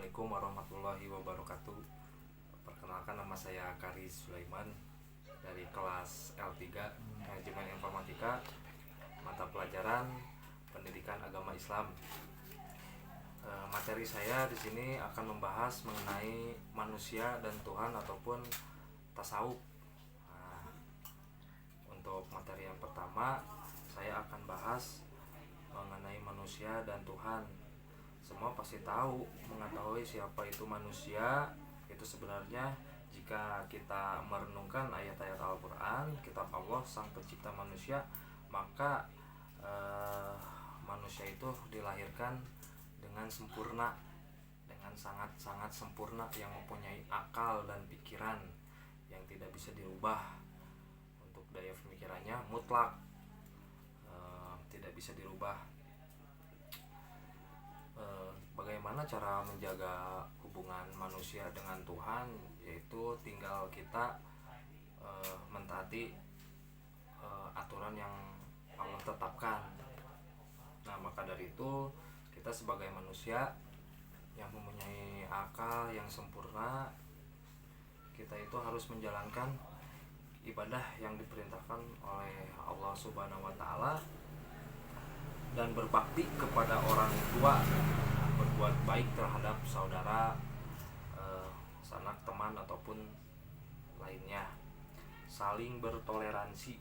Assalamualaikum warahmatullahi wabarakatuh. Perkenalkan, nama saya Karis Sulaiman dari kelas L3 Manajemen Informatika, mata pelajaran Pendidikan Agama Islam. Materi saya di sini akan membahas mengenai manusia dan Tuhan ataupun tasawuf. Untuk materi yang pertama, saya akan bahas mengenai manusia dan Tuhan. Semua pasti tahu, mengetahui siapa itu manusia. Itu sebenarnya jika kita merenungkan ayat-ayat Al-Quran, kitab Allah sang pencipta manusia, maka manusia itu dilahirkan dengan sempurna, dengan sangat-sangat sempurna, yang mempunyai akal dan pikiran yang tidak bisa dirubah. Untuk daya pemikirannya mutlak, tidak bisa dirubah. Bagaimana cara menjaga hubungan manusia dengan Tuhan, yaitu tinggal kita mentaati aturan yang Allah tetapkan. Nah, maka dari itu kita sebagai manusia yang mempunyai akal yang sempurna, kita itu harus menjalankan ibadah yang diperintahkan oleh Allah Subhanahu wa Ta'ala dan berbakti kepada orang tua, berbuat baik terhadap saudara, sanak, teman ataupun lainnya, saling bertoleransi,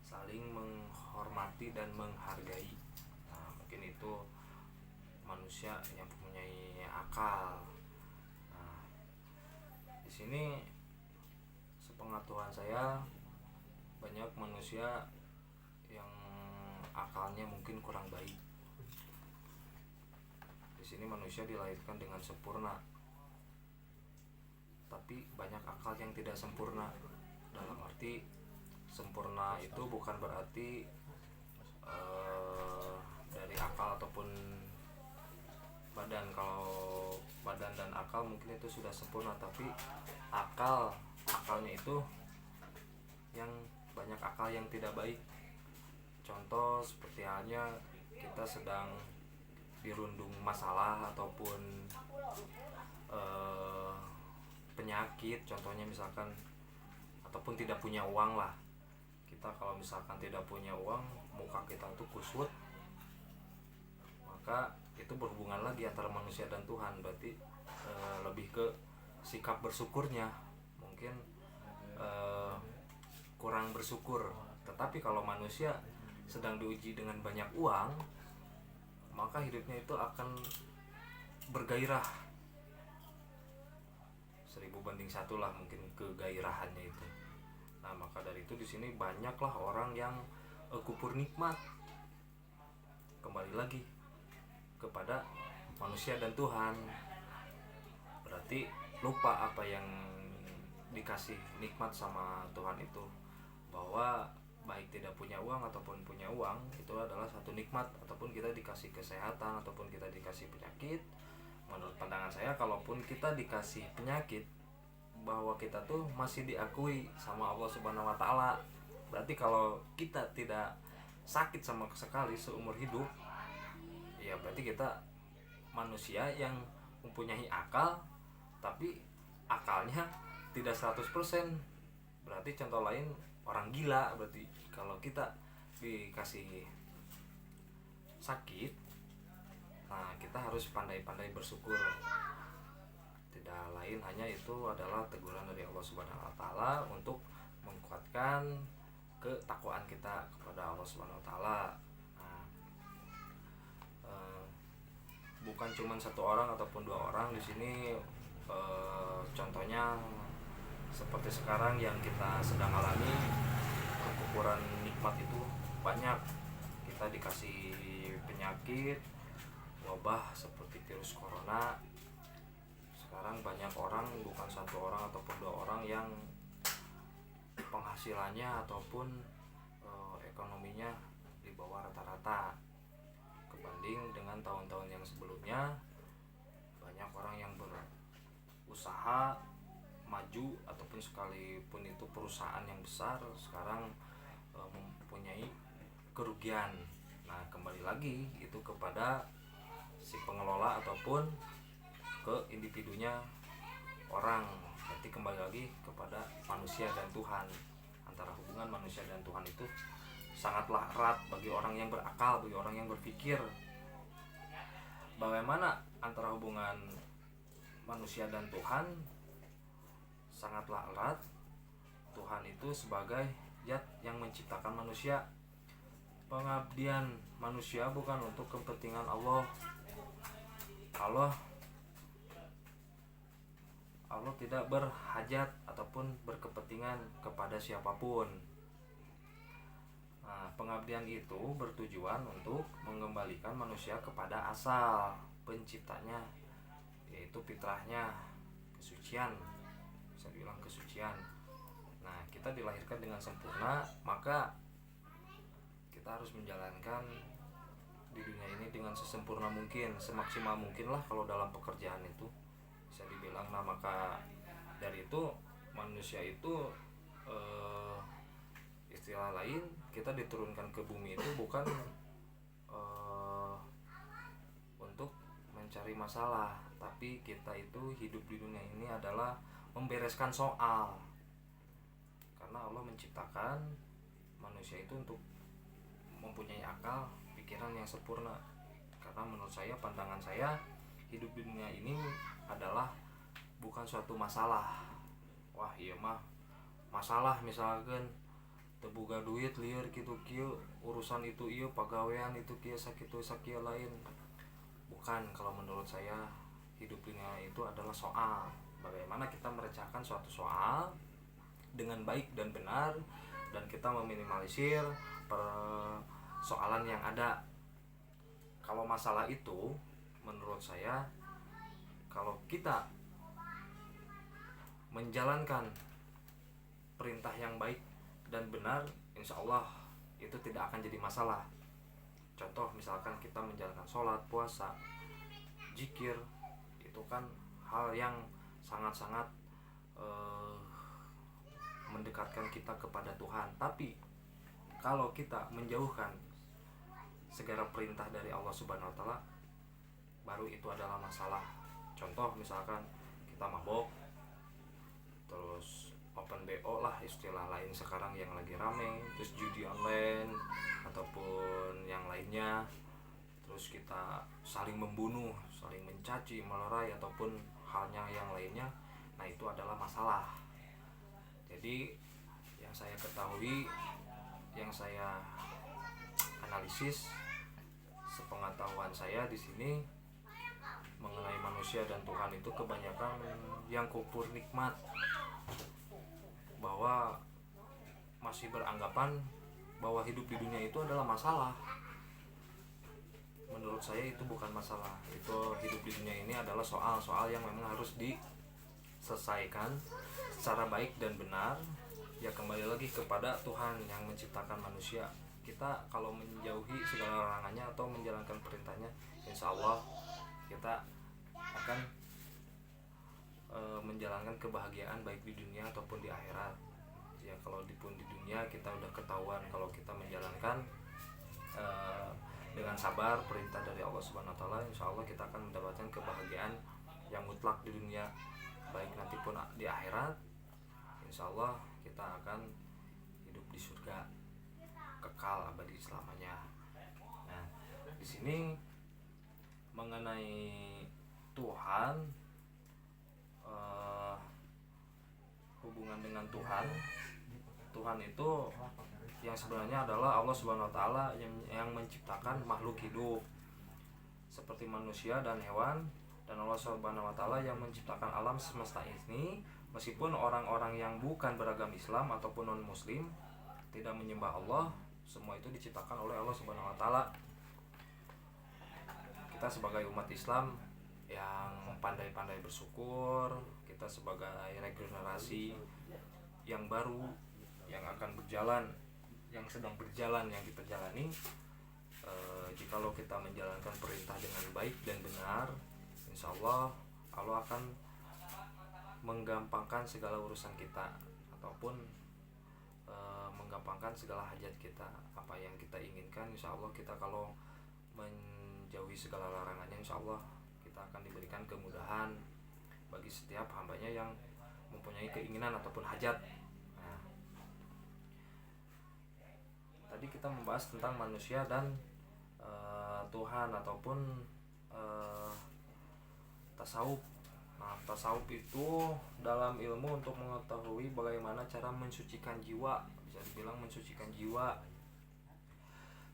saling menghormati dan menghargai. Nah, mungkin itu manusia yang mempunyai akal. Nah, di sini sepengetahuan saya, banyak manusia yang akalnya mungkin kurang baik. Di sini manusia dilahirkan dengan sempurna, tapi banyak akal yang tidak sempurna. Dalam arti sempurna itu bukan berarti dari akal ataupun badan. Kalau badan dan akal mungkin itu sudah sempurna, tapi akalnya itu yang banyak akal yang tidak baik. Contoh seperti halnya kita sedang dirundung masalah ataupun penyakit, contohnya misalkan, ataupun tidak punya uang lah. Kita kalau misalkan tidak punya uang, muka kita tuh kusut, maka itu berhubungan lagi antara manusia dan Tuhan. Berarti lebih ke sikap bersyukurnya, mungkin kurang bersyukur. Tetapi kalau manusia sedang diuji dengan banyak uang, maka hidupnya itu akan bergairah 1000 banding 1 lah mungkin kegairahannya itu. Nah, maka dari itu di sini banyaklah orang yang kufur nikmat. Kembali lagi kepada manusia dan Tuhan, berarti lupa apa yang dikasih nikmat sama Tuhan itu, bahwa baik tidak punya uang ataupun punya uang itu adalah satu nikmat, ataupun kita dikasih kesehatan ataupun kita dikasih penyakit. Menurut pandangan saya, kalaupun kita dikasih penyakit, bahwa kita tuh masih diakui sama Allah Subhanahu wa Ta'ala. Berarti kalau kita tidak sakit sama sekali seumur hidup, ya berarti kita manusia yang mempunyai akal, tapi akalnya tidak 100%. Berarti contoh lain, orang gila. Berarti kalau kita dikasih sakit, nah kita harus pandai-pandai bersyukur. Tidak lain hanya itu adalah teguran dari Allah Subhanahu wa Ta'ala untuk menguatkan ketakwaan kita kepada Allah Subhanahu wa Ta'ala. Nah, bukan cuma satu orang ataupun 2 orang di sini. Contohnya seperti sekarang yang kita sedang alami, kekurangan nikmat itu banyak. Kita dikasih penyakit, wabah seperti virus corona. Sekarang banyak orang, bukan 1 orang ataupun 2 orang, yang penghasilannya ataupun ekonominya di bawah rata-rata kebanding dengan tahun-tahun yang sebelumnya. Banyak orang yang berusaha maju, ataupun sekalipun itu perusahaan yang besar, sekarang mempunyai kerugian. Nah, kembali lagi itu kepada si pengelola ataupun ke individunya orang. Berarti kembali lagi kepada manusia dan Tuhan. Antara hubungan manusia dan Tuhan itu sangatlah erat bagi orang yang berakal, bagi orang yang berpikir. Bagaimana antara hubungan manusia dan Tuhan? Sangatlah erat. Tuhan itu sebagai zat yang menciptakan manusia. Pengabdian manusia bukan untuk kepentingan Allah. Allah tidak berhajat ataupun berkepentingan kepada siapapun. Nah, pengabdian itu bertujuan untuk mengembalikan manusia kepada asal penciptanya, yaitu fitrahnya, kesucian, bisa dibilang kesucian. Nah, kita dilahirkan dengan sempurna, maka kita harus menjalankan di dunia ini dengan sesempurna mungkin, semaksimal mungkin lah kalau dalam pekerjaan itu bisa dibilang. Nah, maka dari itu manusia itu istilah lain, kita diturunkan ke bumi itu bukan untuk mencari masalah, tapi kita itu hidup di dunia ini adalah membereskan soal. Karena Allah menciptakan manusia itu untuk mempunyai akal, pikiran yang sempurna. Karena menurut saya, pandangan saya, hidup di dunia ini adalah bukan suatu masalah. Wah iya mah masalah, misalkan tebuga duit liar gitu kieu, urusan itu iya, pagawean itu kieu sakitu sakieu lain. Bukan, kalau menurut saya hidup dunia itu adalah soal. Bagaimana kita merecahkan suatu soal dengan baik dan benar, dan kita meminimalisir persoalan yang ada. Kalau masalah itu menurut saya, kalau kita menjalankan perintah yang baik dan benar, insya Allah itu tidak akan jadi masalah. Contoh misalkan kita menjalankan sholat, puasa, zikir, itu kan hal yang sangat-sangat mendekatkan kita kepada Tuhan. Tapi kalau kita menjauhkan segala perintah dari Allah Subhanahu wa taala, baru itu adalah masalah. Contoh misalkan kita mabok, terus open BO lah istilah lain sekarang yang lagi rame, terus judi online ataupun yang lainnya, terus kita saling membunuh, saling mencaci, melerai ataupun halnya yang lainnya. Nah, itu adalah masalah. Jadi yang saya ketahui, yang saya analisis, sepengetahuan saya di sini mengenai manusia dan Tuhan itu kebanyakan yang kufur nikmat, bahwa masih beranggapan bahwa hidup di dunia itu adalah masalah. Menurut saya itu bukan masalah. Itu hidup di dunia ini adalah soal-soal yang memang harus diselesaikan secara baik dan benar. Ya kembali lagi kepada Tuhan yang menciptakan manusia. Kita kalau menjauhi segala larangannya atau menjalankan perintahnya, insya Allah kita akan menjalankan kebahagiaan baik di dunia ataupun di akhirat. Ya kalau di dunia kita udah ketahuan kalau kita menjalankan dengan sabar perintah dari Allah Subhanahu wa taala, insya Allah kita akan mendapatkan kebahagiaan yang mutlak di dunia, baik nanti pun di akhirat. Insya Allah kita akan hidup di surga kekal abadi selamanya. Nah, di sini mengenai Tuhan, hubungan dengan Tuhan itu yang sebenarnya adalah Allah Subhanahu wa taala yang menciptakan makhluk hidup seperti manusia dan hewan, dan Allah Subhanahu wa taala yang menciptakan alam semesta ini. Meskipun orang-orang yang bukan beragam Islam ataupun non muslim tidak menyembah Allah, semua itu diciptakan oleh Allah Subhanahu wa taala. Kita sebagai umat Islam yang pandai-pandai bersyukur, kita sebagai regenerasi yang baru yang akan berjalan, yang sedang berjalan, yang kita jalani, jikalau kita menjalankan perintah dengan baik dan benar, insya Allah Allah akan menggampangkan segala urusan kita ataupun menggampangkan segala hajat kita. Apa yang kita inginkan, insya Allah kita kalau menjauhi segala larangannya, insya Allah kita akan diberikan kemudahan bagi setiap hambanya yang mempunyai keinginan ataupun hajat. Nah, tadi kita membahas tentang manusia dan Tuhan ataupun tasawuf. Nah, tasawuf itu dalam ilmu untuk mengetahui bagaimana cara mensucikan jiwa, bisa dibilang mensucikan jiwa,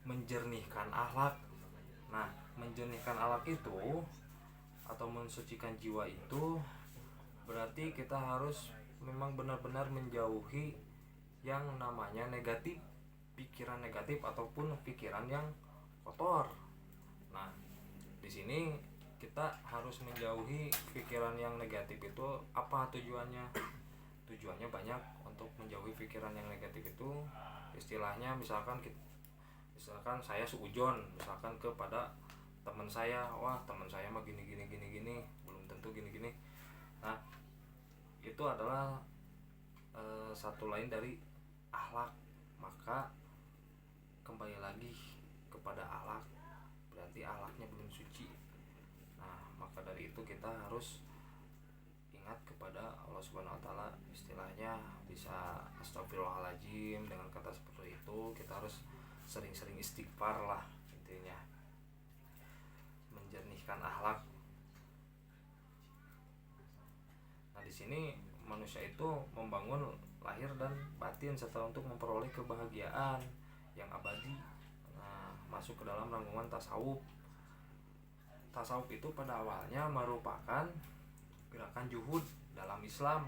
menjernihkan akhlak. Nah, menjernihkan akhlak itu atau mensucikan jiwa itu berarti kita harus memang benar-benar menjauhi yang namanya negatif, pikiran negatif ataupun pikiran yang kotor. Nah, di sini kita harus menjauhi pikiran yang negatif itu. Apa tujuannya? Tujuannya banyak. Untuk menjauhi pikiran yang negatif itu istilahnya misalkan saya suujon misalkan kepada teman saya, wah teman saya mah gini belum tentu gini. Nah, itu adalah satu lain dari akhlak. Maka kembali lagi kepada akhlak, berarti akhlaknya belum suci. Nah, maka dari itu kita harus ingat kepada Allah Subhanahu wa taala. Istilahnya bisa astagfirullahaladzim. Dengan kata seperti itu kita harus sering-sering istighfar lah, intinya menjernihkan akhlak. Nah, di sini manusia itu membangun lahir dan batin serta untuk memperoleh kebahagiaan yang abadi. Nah, masuk ke dalam rangkuman tasawuf. Tasawuf itu pada awalnya merupakan gerakan juhud dalam Islam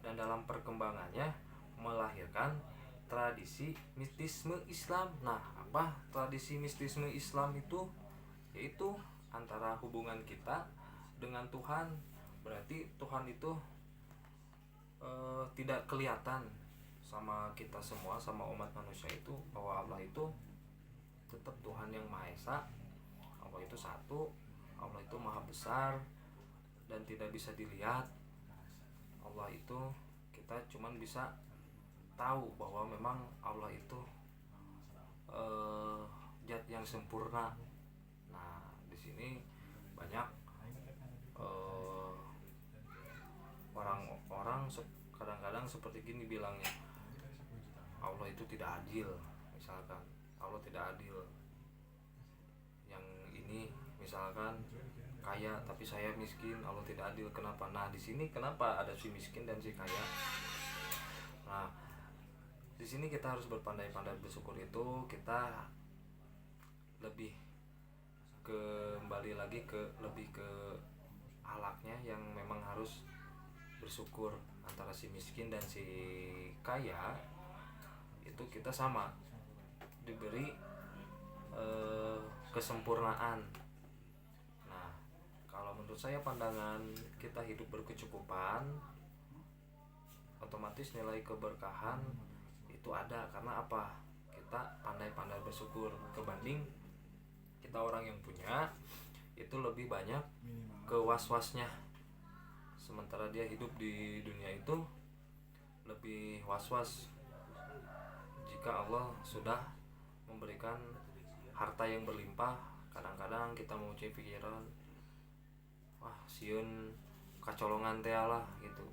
dan dalam perkembangannya melahirkan tradisi mistisme Islam. Nah, apa tradisi mistisme Islam itu? Yaitu antara hubungan kita dengan Tuhan. Berarti Tuhan itu tidak kelihatan sama kita semua, sama umat manusia itu, bahwa Allah itu tetap Tuhan yang Maha Esa. Allah itu satu, Allah itu maha besar dan tidak bisa dilihat. Allah itu kita cuman bisa tahu bahwa memang Allah itu zat yang sempurna. Nah, di sini banyak orang-orang kadang-kadang seperti gini bilangnya, Allah itu tidak adil. Misalkan Allah tidak adil, yang ini misalkan kaya tapi saya miskin, Allah tidak adil. Kenapa? Nah, di sini kenapa ada si miskin dan si kaya? Nah, di sini kita harus berpandai-pandai bersyukur. Itu kita lebih kembali lagi ke lebih ke akhlaknya yang memang harus bersyukur. Antara si miskin dan si kaya itu kita sama diberi kesempurnaan. Nah, kalau menurut saya pandangan kita hidup berkecukupan, otomatis nilai keberkahan itu ada. Karena apa? Kita pandai-pandai bersyukur. Kebanding kita orang yang punya itu lebih banyak ke was-wasnya, sementara dia hidup di dunia itu lebih was-was. Jika Allah sudah memberikan harta yang berlimpah, kadang-kadang kita mempunyai pikiran, wah sieun kacolongan teh lah gitu.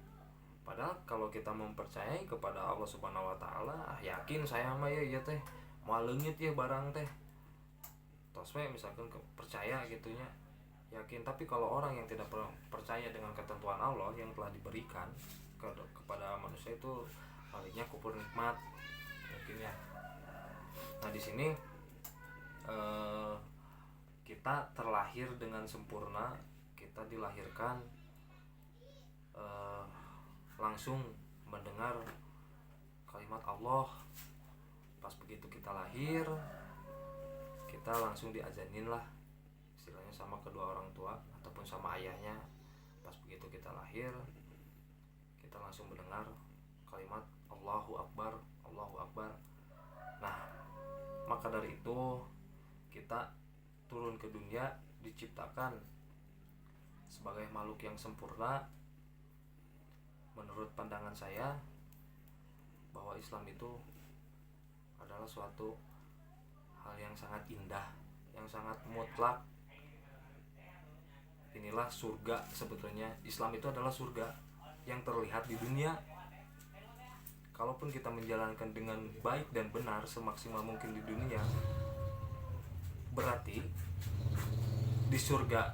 Padahal kalau kita mempercayai kepada Allah Subhanahu wa taala, yakin saya mah ya teh moal leungit ya barang teh. Tos we misalkan percaya gitunya, yakin. Tapi kalau orang yang tidak percaya dengan ketentuan Allah yang telah diberikan kepada manusia, itu palingnya kufur nikmat mungkin ya. Nah, di sini kita terlahir dengan sempurna. Kita dilahirkan langsung mendengar kalimat Allah. Pas begitu kita lahir, kita langsung diazanin lah, istilahnya sama kedua orang tua ataupun sama ayahnya. Pas begitu kita lahir, kita langsung mendengar kalimat Allahu Akbar, Allahu Akbar. Nah, maka dari itu kita turun ke dunia diciptakan sebagai makhluk yang sempurna. Menurut pandangan saya, bahwa Islam itu adalah suatu hal yang sangat indah, yang sangat mutlak. inilah surga. Sebetulnya Islam itu adalah surga yang terlihat di dunia. Kalaupun kita menjalankan dengan baik dan benar semaksimal mungkin di dunia, berarti di surga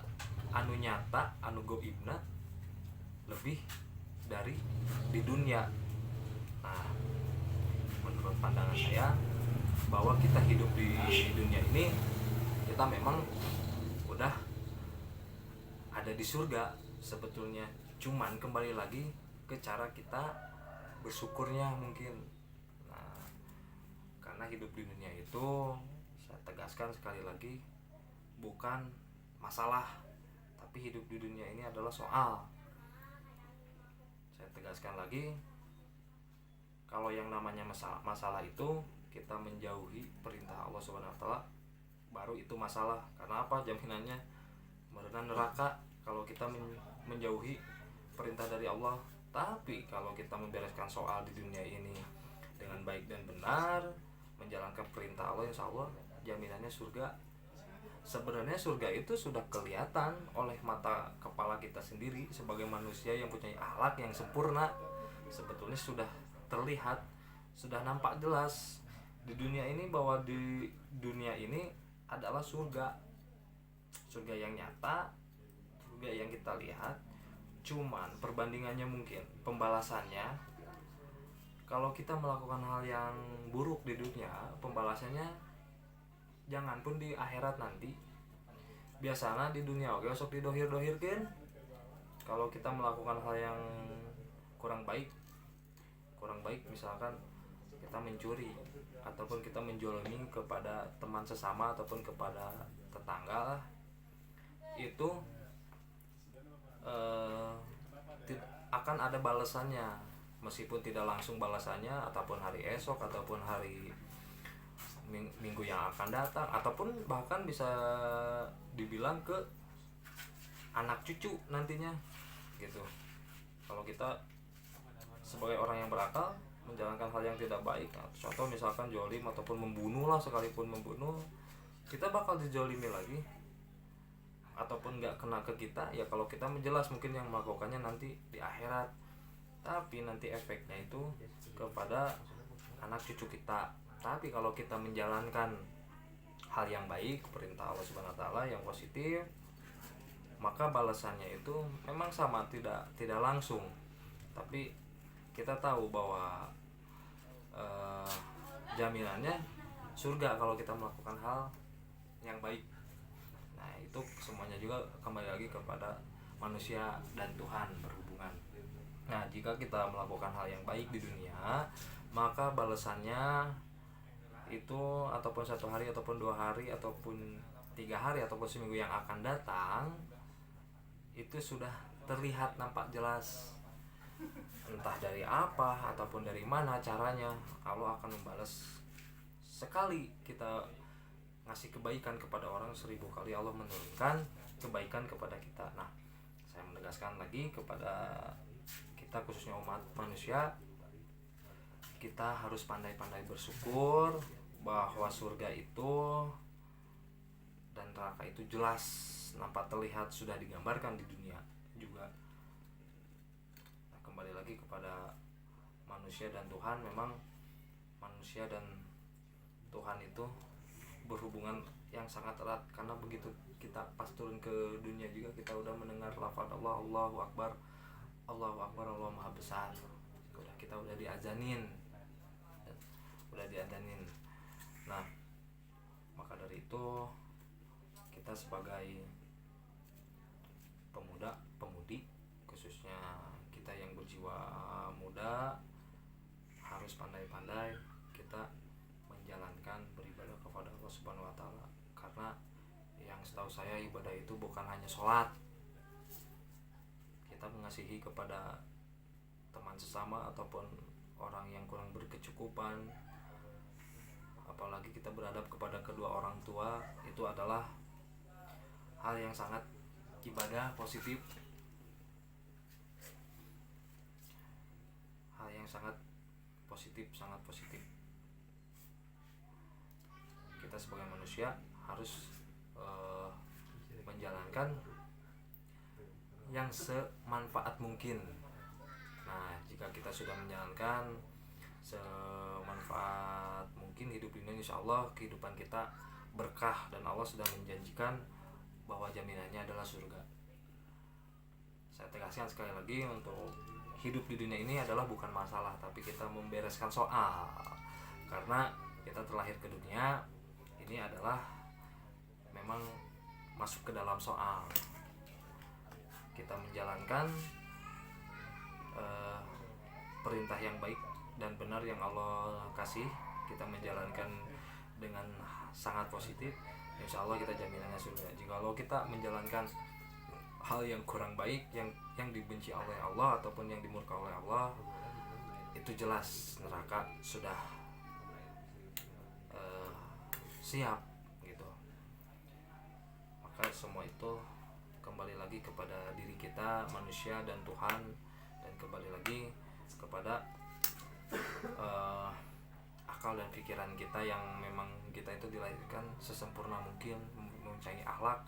anu nyata, anu goibna lebih dari di dunia. Nah, menurut pandangan saya bahwa kita hidup di dunia ini, kita memang udah ada di surga sebetulnya. Cuman kembali lagi ke cara kita bersyukurnya mungkin. Nah, karena hidup di dunia itu, saya tegaskan sekali lagi, bukan masalah, tapi hidup di dunia ini adalah soal. Saya tegaskan lagi, kalau yang namanya masalah itu kita menjauhi perintah Allah Subhanahu wa taala, baru itu masalah. Karena apa? Jaminannya merenang neraka kalau kita menjauhi perintah dari Allah. Tapi kalau kita membereskan soal di dunia ini dengan baik dan benar, menjalankan perintah Allah, insya Allah jaminannya surga. Sebenarnya surga itu sudah kelihatan oleh mata kepala kita sendiri sebagai manusia yang punya akhlak yang sempurna. Sebetulnya sudah terlihat, sudah nampak jelas di dunia ini, bahwa di dunia ini adalah surga. Surga yang nyata, surga yang kita lihat. Cuman perbandingannya mungkin, pembalasannya, kalau kita melakukan hal yang buruk di dunia, pembalasannya jangan pun di akhirat nanti. Biasanya di dunia oke sok didohir-dohirkeun. Kalau kita melakukan hal yang kurang baik, misalkan kita mencuri ataupun kita menjolimi kepada teman sesama ataupun kepada tetangga, itu akan ada balasannya, meskipun tidak langsung balasannya ataupun hari esok ataupun hari minggu yang akan datang, ataupun bahkan bisa dibilang ke anak cucu nantinya gitu. Kalau kita sebagai orang yang berakal menjalankan hal yang tidak baik, contoh misalkan jolim ataupun membunuh lah, sekalipun membunuh, kita bakal dijolimi lagi ataupun nggak kena ke kita ya kalau kita menjelas mungkin yang melakukannya nanti di akhirat, tapi nanti efeknya itu kepada anak cucu kita. Tapi kalau kita menjalankan hal yang baik, perintah Allah Subhanahu wa taala yang positif, maka balasannya itu memang sama, tidak langsung, tapi kita tahu bahwa jaminannya surga kalau kita melakukan hal yang baik. Nah, itu semuanya juga kembali lagi kepada manusia dan Tuhan berhubungan. Nah, jika kita melakukan hal yang baik di dunia, maka balasannya itu ataupun 1 hari ataupun 2 hari ataupun 3 hari ataupun seminggu yang akan datang, itu sudah terlihat nampak jelas. Entah dari apa ataupun dari mana caranya, Allah akan membalas. Sekali kita ngasih kebaikan kepada orang, 1000 kali Allah menurunkan kebaikan kepada kita. Nah, saya menegaskan lagi kepada kita, khususnya umat manusia, kita harus pandai-pandai bersyukur bahwa surga itu dan neraka itu jelas nampak terlihat, sudah digambarkan di dunia juga. Nah, kembali lagi kepada manusia dan Tuhan, memang manusia dan Tuhan itu berhubungan yang sangat erat, karena begitu kita pas turun ke dunia juga kita udah mendengar lafaz Allah, Allahu Akbar, Allahu Akbar, Allah Maha Besar. Kita udah diazanin. Nah, maka dari itu kita sebagai pemuda, pemudi, khususnya kita yang berjiwa muda, harus pandai-pandai kita menjalankan beribadah kepada Allah Subhanahu wa taala. Karena yang setahu saya ibadah itu bukan hanya sholat. Kita mengasihi kepada teman sesama ataupun orang yang kurang berkecukupan, apalagi kita beradab kepada kedua orang tua, itu adalah hal yang sangat ibadah positif, hal yang sangat positif. Kita sebagai manusia harus menjalankan yang semanfaat mungkin. Nah, jika kita sudah menjalankan semanfaat mungkin hidup ini, insya Allah kehidupan kita berkah dan Allah sudah menjanjikan bahwa jaminannya adalah surga. Saya tegaskan sekali lagi, untuk hidup di dunia ini adalah bukan masalah, tapi kita membereskan soal. Karena kita terlahir ke dunia ini adalah memang masuk ke dalam soal. Kita menjalankan perintah yang baik dan benar yang Allah kasih, kita menjalankan dengan sangat positif, insya Allah kita jaminannya surga. Jikalau kita menjalankan hal yang kurang baik, yang dibenci oleh Allah ataupun yang dimurka oleh Allah, itu jelas neraka sudah siap gitu. Maka semua itu kembali lagi kepada diri kita, manusia dan Tuhan, dan kembali lagi kepada akal dan pikiran kita, yang memang kita itu dilahirkan sesempurna mungkin, mempunyai akhlak.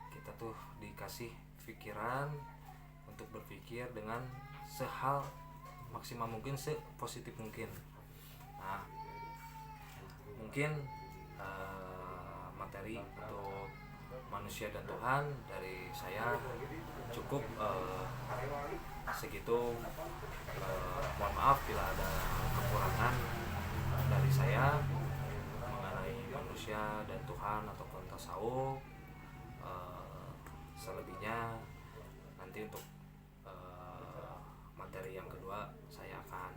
Kita tuh dikasih pikiran untuk berpikir dengan sehal maksimal mungkin, sepositif mungkin. Nah, mungkin materi untuk manusia dan Tuhan dari saya cukup segitu. Mohon maaf bila ada kekurangan dari saya mengenai manusia dan Tuhan ataupun tasawuf. Selebihnya nanti untuk materi yang kedua saya akan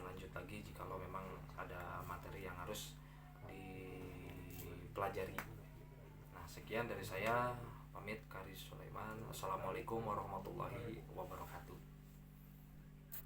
lanjut lagi jikalau memang ada materi yang harus dipelajari. Nah, sekian dari saya, pamit. Karis Sulaiman. Assalamualaikum warahmatullahi wabarakatuh.